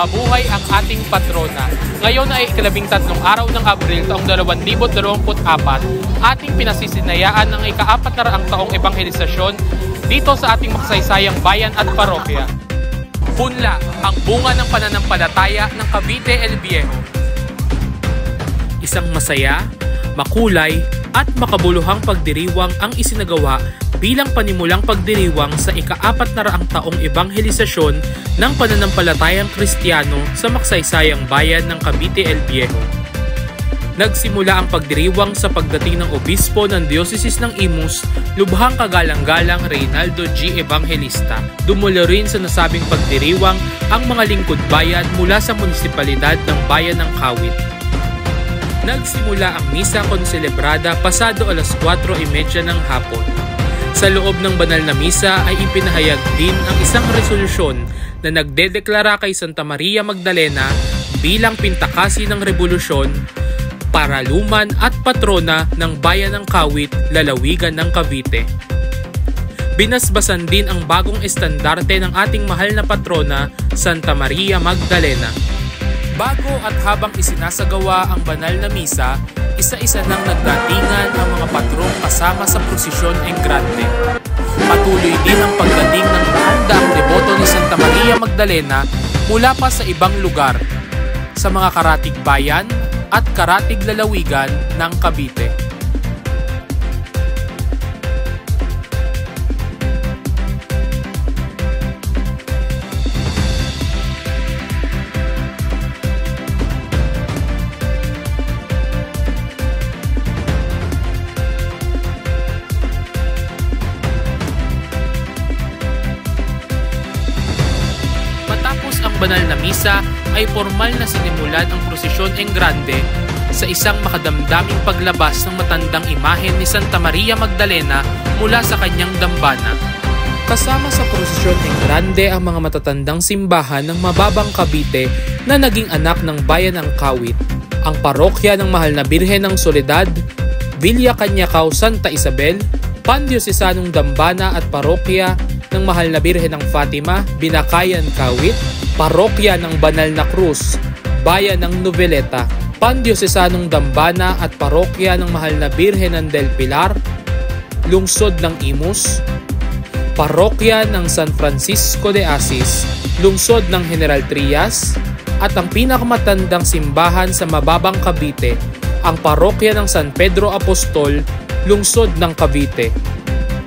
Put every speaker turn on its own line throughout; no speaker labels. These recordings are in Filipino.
Mabuhay ang ating patrona. Ngayon ay ika-13 araw ng Abril taong 2024, ating pinasisinayaan ng ika-400 taong ebanghelisasyon dito sa ating makasaysayang bayan at parokya. Punla, ang bunga ng pananampalataya ng Cavite El Viejo. Isang masaya, makulay at makabuluhang pagdiriwang ang isinagawa bilang panimulang pagdiriwang sa ika-400 taong ebanghelisasyon ng pananampalatayang Kristiyano sa makasaysayang bayan ng Cavite El Viejo. Nagsimula ang pagdiriwang sa pagdating ng obispo ng Diocese ng Imus, Lubhang Kagalang-galang Reynaldo G. Evangelista. Dumulo rin sa nasabing pagdiriwang ang mga lingkod bayan mula sa munisipalidad ng bayan ng Kawit. Nagsimula ang misa konselebrada pasado alas 4:30 ng hapon. Sa loob ng banal na misa ay ipinahayag din ang isang resolusyon na nagdedeklara kay Santa Maria Magdalena bilang pintakasi ng rebolusyon, paraluman at patrona ng bayan ng Kawit, lalawigan ng Cavite. Binasbasan din ang bagong estandarte ng ating mahal na patrona, Santa Maria Magdalena. Bago at habang isinasagawa ang banal na misa, isa-isa nang nagdatingan ang mga patrong kasama sa prosesyon en grande. Patuloy din ang pagdating ng daang deboto ni Santa Maria Magdalena mula pa sa ibang lugar, sa mga karatig bayan at karatig lalawigan ng Cavite. Matapos ang banal na misa ay formal na sinimulan ang prosesyon en grande sa isang makadamdaming paglabas ng matandang imahen ni Santa Maria Magdalena mula sa kanyang dambana. Kasama sa prosesyon en grande ang mga matatandang simbahan ng mababang Cavite na naging anak ng bayan ng Kawit, ang parokya ng Mahal na Birhen ng Soledad, Villa Cañacao Santa Isabel, Pandiocesanong Dambana at parokya ng Mahal na Birhen ng Fatima, Binakayan, Kawit, parokya ng Banal na Cruz, bayan ng Noveleta, Pandiocesanong Dambana at parokya ng Mahal na Birhen ng Del Pilar, lungsod ng Imus, parokya ng San Francisco de Asis, lungsod ng General Trias, at ang pinakamatandang simbahan sa mababang Cavite, ang parokya ng San Pedro Apostol, lungsod ng Cavite.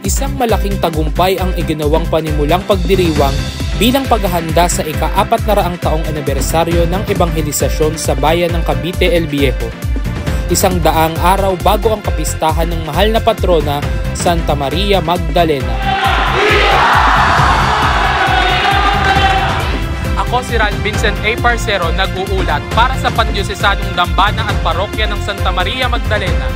Isang malaking tagumpay ang iginawang panimulang pagdiriwang bilang paghahanda sa ika-400 taong anibersaryo ng ebanghelisasyon sa bayan ng Cavite El Viejo. 100 araw bago ang kapistahan ng mahal na patrona, Santa Maria Magdalena. Ako si Ran Vincent A. Parcero, nag-uulat para sa Pandiocesanong Dambana at Parokya ng Santa Maria Magdalena.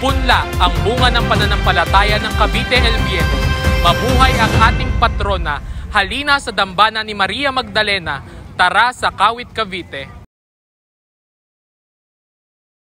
Punla, ang bunga ng pananampalataya ng Cavite El Viejo. Mabuhay ang ating patrona. Halina sa dambana ni Maria Magdalena. Tara sa Kawit, Cavite.